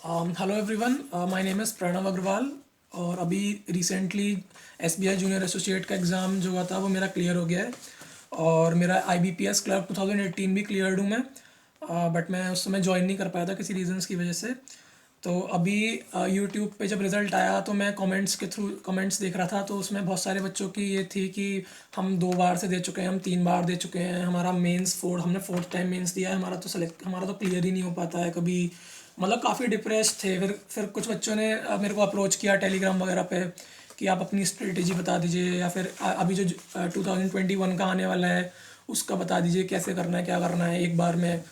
Hello everyone, my name is Pranav Agarwal. और अभी recently SBI junior associate का एग्ज़ाम जो हुआ था वो मेरा क्लियर हो गया है। और मेरा आईबीपीएस क्लर्क 2018 भी क्लियर्ड हूँ मैं। बट मैं उस समय ज्वाइन नहीं कर पाया था किसी रीजंस की वजह से। तो अभी यूट्यूब पे जब रिज़ल्ट आया तो मैं कमेंट्स के थ्रू कमेंट्स देख रहा था, तो उसमें बहुत सारे बच्चों की ये थी कि हम 2 बार से दे चुके हैं, हम 3 बार दे चुके हैं, हमारा मेंस हमने फोर्थ टाइम मेंस दिया है, हमारा तो क्लियर ही नहीं हो पाता है कभी। मतलब काफ़ी डिप्रेस थे। फिर कुछ बच्चों ने मेरे को अप्रोच किया टेलीग्राम वगैरह पे कि आप अपनी स्ट्रेटेजी बता दीजिए, या फिर अभी जो 2021 का आने वाला है उसका बता दीजिए, कैसे करना है क्या करना है एक बार में।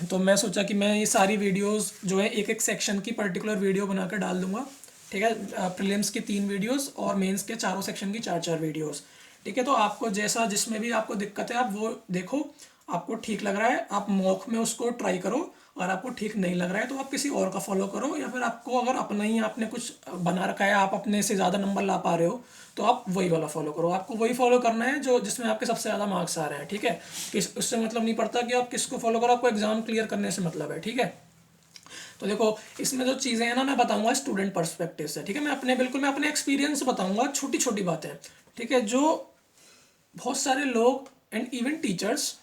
तो मैं सोचा कि मैं ये सारी वीडियोस जो है एक एक सेक्शन की पर्टिकुलर वीडियो बना कर डाल दूंगा। ठीक है, प्रीलिम्स की 3 वीडियोस और मेंस के चारों सेक्शन की 4-4 वीडियोस। ठीक है, तो आपको जैसा जिसमें भी आपको दिक्कत है आप वो देखो, आपको ठीक लग रहा है आप मॉक में उसको ट्राई करो, और आपको ठीक नहीं लग रहा है तो आप किसी और का फॉलो करो, या फिर आपको अगर अपना ही आपने कुछ बना रखा है, आप अपने से ज़्यादा नंबर ला पा रहे हो तो आप वही वाला फॉलो करो। आपको वही फॉलो करना है जो जिसमें आपके सबसे ज़्यादा मार्क्स आ रहे हैं। ठीक है, उससे मतलब नहीं पड़ता कि आप किसको फॉलो करो, आपको एग्जाम क्लियर करने से मतलब है। ठीक है, तो देखो इसमें जो चीज़ें हैं ना मैं बताऊंगा स्टूडेंट पर्सपेक्टिव से। ठीक है, मैं अपने एक्सपीरियंस से बताऊंगा, छोटी छोटी बातें। ठीक है, जो बहुत सारे लोग एंड इवन टीचर्स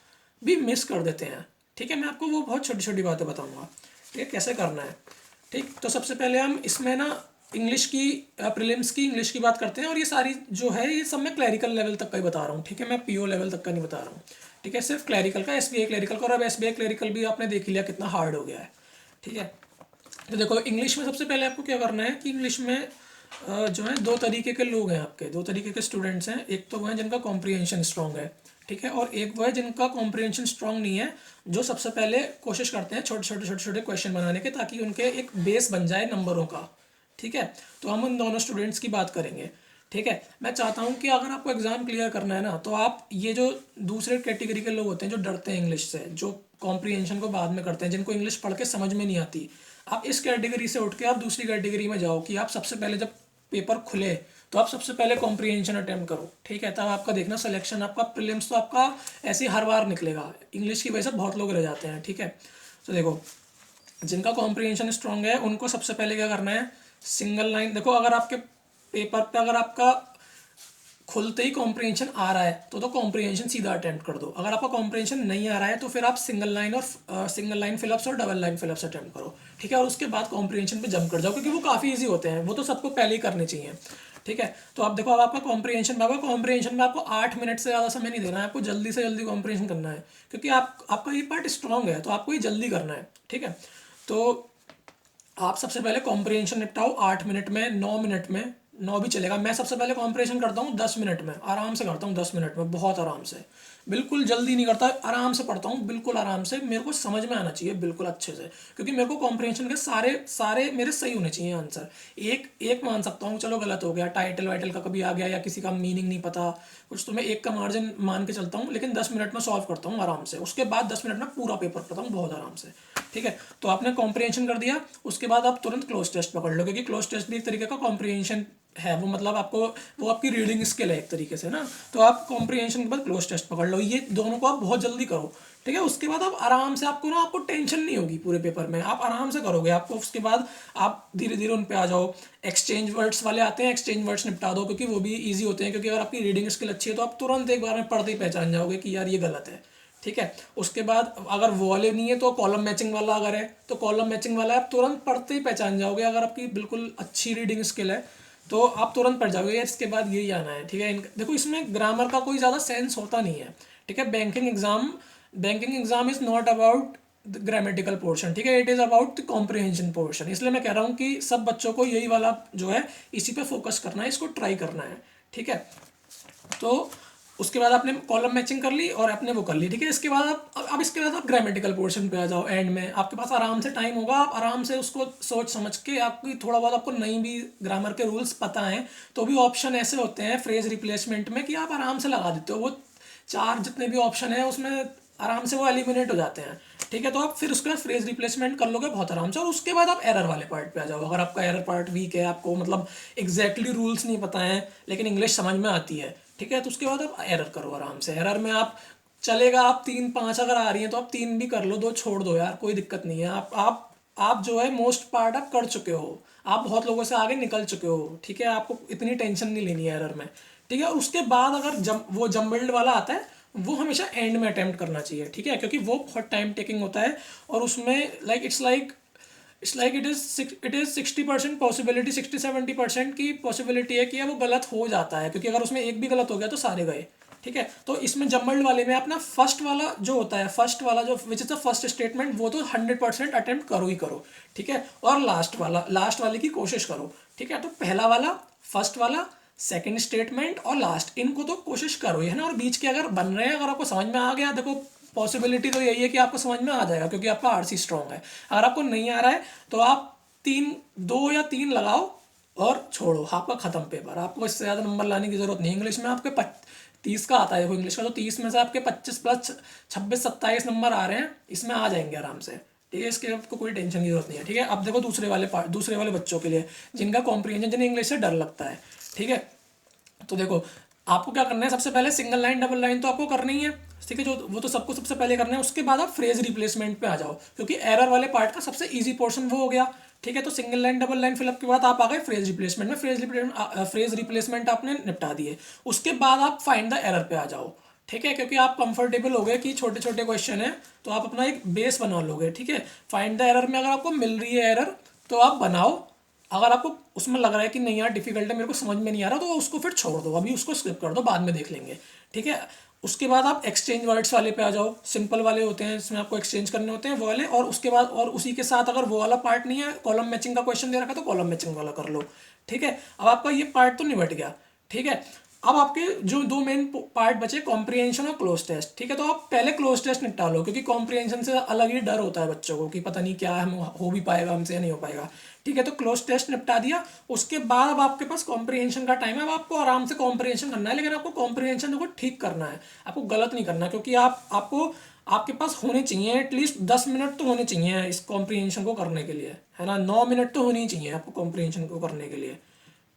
भी मिस कर देते हैं। ठीक है, मैं आपको वो बहुत छोटी छोटी बातें बताऊंगा। ठीक है, कैसे करना है। ठीक, तो सबसे पहले हम इसमें ना इंग्लिश की प्रीलिम्स की इंग्लिश की बात करते हैं, और ये सारी जो है ये सब मैं क्लैरिकल लेवल तक का ही बता रहा हूँ। ठीक है, मैं पीओ लेवल तक का नहीं बता रहा हूँ। ठीक है, सिर्फ क्लैरिकल का, एसबीआई क्लैरिकल का। और अब एसबीआई क्लैरिकल भी आपने देख लिया कितना हार्ड हो गया है। ठीक है, तो देखो इंग्लिश में सबसे पहले आपको क्या करना है कि इंग्लिश में जो है दो तरीके के लोग हैं, आपके दो तरीके के स्टूडेंट्स हैं। एक तो वो हैं जिनका कॉम्प्रिहेंशन स्ट्रांग है। ठीक है, और एक वो है जिनका कॉम्प्रिहेंशन स्ट्रांग नहीं है, जो सबसे पहले कोशिश करते हैं छोटे छोटे छोटे छोटे क्वेश्चन बनाने के, ताकि उनके एक बेस बन जाए नंबरों का। ठीक है, तो हम उन दोनों स्टूडेंट्स की बात करेंगे। ठीक है, मैं चाहता हूँ कि अगर आपको एग्ज़ाम क्लियर करना है ना, तो आप ये जो दूसरे कैटेगरी के लोग होते हैं जो डरते हैं इंग्लिश से, जो कॉम्प्रिहेंशन को बाद में करते हैं, जिनको इंग्लिश पढ़ के समझ में नहीं आती, आप इस कैटेगरी से उठ के आप दूसरी कैटेगरी में जाओ कि आप सबसे पहले जब पेपर खुले तो आप सबसे पहले कॉम्प्रिहेंशन अटेम्प्ट करो। ठीक है, तब आपका देखना सिलेक्शन, आपका प्रीलिम्स तो आपका ऐसे ही हर बार निकलेगा। इंग्लिश की वजह से बहुत लोग रह जाते हैं। ठीक है, तो देखो जिनका कॉम्प्रिहेंशन स्ट्रांग है उनको सबसे पहले क्या करना है, सिंगल लाइन। देखो अगर आपके पेपर पे अगर आपका खुलते ही कॉम्प्रिहेंशन आ रहा है तो कॉम्प्रिहेंशन सीधा अटेम्प्ट कर दो। अगर आपका कॉम्प्रिहेंशन नहीं आ रहा है तो फिर आप सिंगल लाइन फिलअप्स और डबल लाइन फिलअप्स अटेम्प्ट करो। ठीक है, और उसके बाद कॉम्प्रिहेंशन पे जंप कर जाओ, क्योंकि वो काफ़ी इजी होते हैं, वो तो सबको पहले ही करने चाहिए। ठीक है, तो आप देखो अब आपका कॉम्प्रिहेंशन में आपको 8 मिनट से ज़्यादा समय नहीं देना है, आपको जल्दी से जल्दी कॉम्प्रिहेंशन करना है, क्योंकि आपका ये पार्ट स्ट्रांग है तो आपको ये जल्दी करना है। ठीक है, तो आप सबसे पहले कॉम्प्रिहेंशन निपटाओ 8 मिनट में, 9 मिनट में। 9 भी चलेगा, मैं सबसे पहले कॉम्प्रिहेंशन करता हूँ 10 मिनट में, आराम से करता हूँ 10 मिनट में, बहुत आराम से। बिल्कुल जल्दी नहीं करता, आराम से पढ़ता हूँ बिल्कुल आराम से, मेरे को समझ में आना चाहिए बिल्कुल अच्छे से, क्योंकि मेरे को कॉम्प्रिहेंशन के सारे सारे मेरे सही होने चाहिए आंसर। एक एक मान सकता हूँ चलो गलत हो गया, टाइटल वाइटल का कभी आ गया, या किसी का मीनिंग नहीं पता कुछ, तो मैं एक का मार्जिन मान के चलता हूँ, लेकिन 10 मिनट में सॉल्व करता हूँ आराम से। उसके बाद 10 मिनट में पूरा पेपर पढ़ता हूँ बहुत आराम से। ठीक है, तो आपने कॉम्प्रिहेंशन कर दिया, उसके बाद आप तुरंत क्लोज टेस्ट पकड़ लो, क्योंकि क्लोज टेस्ट भी एक तरीके का कॉम्प्रिहेंशन है। वो मतलब आपको, वो आपकी रीडिंग स्किल है एक तरीके से ना। तो आप कॉम्प्रिहेंशन के बाद क्लोज टेस्ट पकड़ लो, ये दोनों को आप बहुत जल्दी करो। ठीक है, उसके बाद आप आराम से, आपको टेंशन नहीं होगी पूरे पेपर में, आप आराम से करोगे। आपको उसके बाद आप धीरे धीरे उन पे आ जाओ। एक्सचेंज वर्ड्स वाले आते हैं, एक्सचेंज वर्ड्स निपटा दो, क्योंकि वो भी ईजी होते हैं, क्योंकि अगर आपकी रीडिंग स्किल अच्छी है तो आप तुरंत एक बार में पढ़ते ही पहचान जाओगे कि यार ये गलत है। ठीक है, उसके बाद अगर वो वाले नहीं है तो कॉलम मैचिंग वाला अगर है तो कॉलम मैचिंग वाला आप तुरंत पढ़ते ही पहचान जाओगे। अगर आपकी बिल्कुल अच्छी रीडिंग स्किल है तो आप तुरंत पढ़ जाओगे यार इसके बाद यही आना है। ठीक है, देखो इसमें ग्रामर का कोई ज़्यादा सेंस होता नहीं है। ठीक है, banking exam is not about the grammatical portion. ठीक है, it is about the comprehension portion. इसलिए मैं कह रहा हूँ कि सब बच्चों को यही वाला जो है इसी पे फोकस करना है, इसको ट्राई करना है। ठीक है, तो उसके बाद आपने कॉलम मैचिंग कर ली और आपने वो कर ली। ठीक है, इसके बाद आप अब इसके बाद आप ग्रामेटिकल पोर्शन पे आ जाओ। एंड में आपके पास आराम से टाइम होगा, आप आराम से उसको सोच समझ के, आपकी थोड़ा बहुत आपको नहीं भी ग्रामर के रूल्स पता हैं तो भी ऑप्शन ऐसे होते हैं फ्रेज रिप्लेसमेंट में कि आप आराम से लगा देते हो। वो चार जितने भी ऑप्शन है उसमें आराम से वो एलिमिनेट हो जाते हैं। ठीक है, तो आप फिर उसके बाद फ्रेज रिप्लेसमेंट कर लोगे बहुत आराम से, और उसके बाद आप एरर वाले पार्ट पे आ जाओ। अगर आपका एरर पार्ट वीक है, आपको मतलब एग्जैक्टली रूल्स नहीं पता है लेकिन इंग्लिश समझ में आती है, ठीक है, तो उसके बाद आप एरर करो आराम से। एरर में आप चलेगा, आप 3-5 अगर आ रही हैं तो आप 3 भी कर लो, 2 छोड़ दो यार, कोई दिक्कत नहीं है। आप आप जो है मोस्ट पार्ट आप कर चुके हो, आप बहुत लोगों से आगे निकल चुके हो, ठीक है, आपको इतनी टेंशन नहीं लेनी है एरर में, ठीक है। और उसके बाद अगर वो जम्बल्ड वाला आता है, वो हमेशा एंड में अटेम्प्ट करना चाहिए, ठीक है, क्योंकि वो बहुत टाइम टेकिंग होता है और उसमें लाइक इट इज़ 60% पॉसिबिलिटी, 60-70% की पॉसिबिलिटी है कि वो गलत हो जाता है, क्योंकि अगर उसमें एक भी गलत हो गया तो सारे गए, ठीक है। तो इसमें जम्बल्ड वाले में अपना फर्स्ट वाला जो होता है, फर्स्ट वाला जो which is the first statement, वो तो 100% अटेम्प्ट करो ही करो, ठीक है। और लास्ट वाले की कोशिश करो, ठीक है। तो पहला वाला, फर्स्ट वाला, सेकंड स्टेटमेंट और लास्ट, इनको तो कोशिश करो ही, है ना। और बीच के अगर बन रहे हैं, अगर आपको समझ में आ गया, देखो पॉसिबिलिटी तो यही है कि आपको समझ में आ जाएगा, क्योंकि आपका आरसी स्ट्रॉन्ग है। अगर आपको नहीं आ रहा है तो आप 2 या 3 लगाओ और छोड़ो, आपका खत्म पेपर। आपको इससे ज़्यादा नंबर लाने की जरूरत नहीं। इंग्लिश में आपके 30 का आता है, देखो इंग्लिश का, तो 30 में से आपके 25 प्लस 26-27 नंबर आ रहे हैं, इसमें आ जाएंगे आराम से, ठीक है। इसके आपको कोई टेंशन की जरूरत नहीं है, ठीक है। अब देखो दूसरे वाले बच्चों के लिए जिनका कॉम्प्रिहेंशन, जिन्हें इंग्लिश से डर लगता है, ठीक है। तो देखो आपको क्या करना है, सबसे पहले सिंगल लाइन डबल लाइन तो आपको करनी ही है, ठीक है, जो वो तो सबको सबसे पहले करना है। उसके बाद आप फ्रेज रिप्लेसमेंट पे आ जाओ, क्योंकि एरर वाले पार्ट का सबसे इजी पोर्शन वो हो गया, ठीक है। तो single line double line fill up के बाद आप आ गए फ्रेज रिप्लेसमेंट में। फ्रेज रिप्लेसमेंट आपने निपटा दिए, उसके बाद आप फाइंड द एरर पे आ जाओ, ठीक है, क्योंकि आप कंफर्टेबल हो गए कि छोटे छोटे क्वेश्चन है, तो आप अपना एक बेस बना लोगे, ठीक है। फाइंड द एरर में अगर आपको मिल रही है एरर, तो आप बनाओ। अगर आपको उसमें लग रहा है कि नहीं यार डिफिकल्ट है, मेरे को समझ में नहीं आ रहा, तो उसको फिर छोड़ दो, अभी उसको स्किप कर दो, बाद में देख लेंगे, ठीक है। उसके बाद आप एक्सचेंज वर्ड्स वाले पे आ जाओ। सिंपल वाले होते हैं, इसमें आपको एक्सचेंज करने होते हैं वो वाले। और उसके बाद और उसी के साथ अगर वो वाला पार्ट नहीं है, कॉलम मैचिंग का क्वेश्चन दे रखा है, तो कॉलम मैचिंग वाला कर लो, ठीक है। अब आपका ये पार्ट तो निपट गया, ठीक है। अब आपके जो 2 मेन पार्ट बचे, कॉम्प्रिहेंशन और क्लोज टेस्ट, ठीक है। तो आप पहले क्लोज टेस्ट निपटा लो, क्योंकि कॉम्प्रिहेंशन से अलग ही डर होता है बच्चों को कि पता नहीं क्या हम हो भी पाएगा हमसे या नहीं हो पाएगा, ठीक है। तो क्लोज टेस्ट निपटा दिया, उसके बाद अब आपके पास कॉम्प्रिहेंशन का टाइम है। अब आपको आराम से कॉम्प्रिहेंशन करना है, लेकिन आपको कॉम्प्रिहेंशन को ठीक करना है, आपको गलत नहीं करना, क्योंकि आपको आपके पास होने चाहिए एटलीस्ट 10 मिनट तो होने चाहिए इस कॉम्प्रिहेंशन को करने के लिए, है ना। 9 मिनट तो होनी ही चाहिए आपको कॉम्प्रिहेंशन को करने के लिए,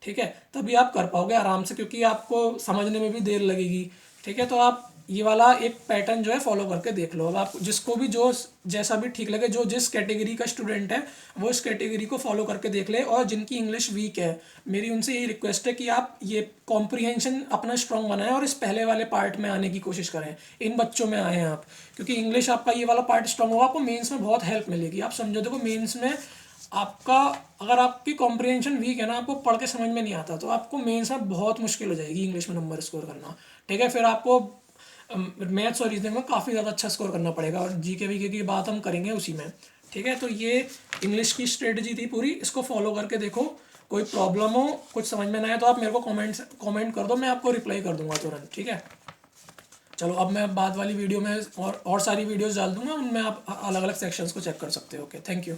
ठीक है। तभी आप कर पाओगे आराम से, क्योंकि आपको समझने में भी देर लगेगी, ठीक है। तो आप ये वाला एक पैटर्न जो है फॉलो करके देख लो। अब आप जिसको भी जो जैसा भी ठीक लगे, जो जिस कैटेगरी का स्टूडेंट है वो इस कैटेगरी को फॉलो करके देख ले। और जिनकी इंग्लिश वीक है, मेरी उनसे यही रिक्वेस्ट है कि आप ये कॉम्प्रिहेंशन अपना स्ट्रॉन्ग बनाएं और इस पहले वाले पार्ट में आने की कोशिश करें, इन बच्चों में आए हैं आप, क्योंकि इंग्लिश आपका ये वाला पार्ट स्ट्रॉन्ग होगा, आपको मेंस में बहुत हेल्प मिलेगी। आप समझो, देखो मेंस में आपका, अगर आपकी कॉम्प्रिहेंशन वीक है ना, आपको पढ़ के समझ में नहीं आता, तो आपको मेंस में बहुत मुश्किल हो जाएगी इंग्लिश में नंबर स्कोर करना, ठीक है। फिर आपको मैथ्स और रीजनिंग में काफ़ी ज़्यादा अच्छा स्कोर करना पड़ेगा, और जीके वीके की बात हम करेंगे उसी में, ठीक है। तो ये इंग्लिश की स्ट्रेटजी थी पूरी, इसको फॉलो करके देखो। कोई प्रॉब्लम हो, कुछ समझ में ना आए, तो आप मेरे को कमेंट कर दो, मैं आपको रिप्लाई कर दूंगा तुरंत, ठीक है। चलो, अब मैं बाद वाली वीडियो में और सारी वीडियोस डाल दूंगा, उनमें आप अलग अलग सेक्शंस को चेक कर सकते हो। Okay, thank you.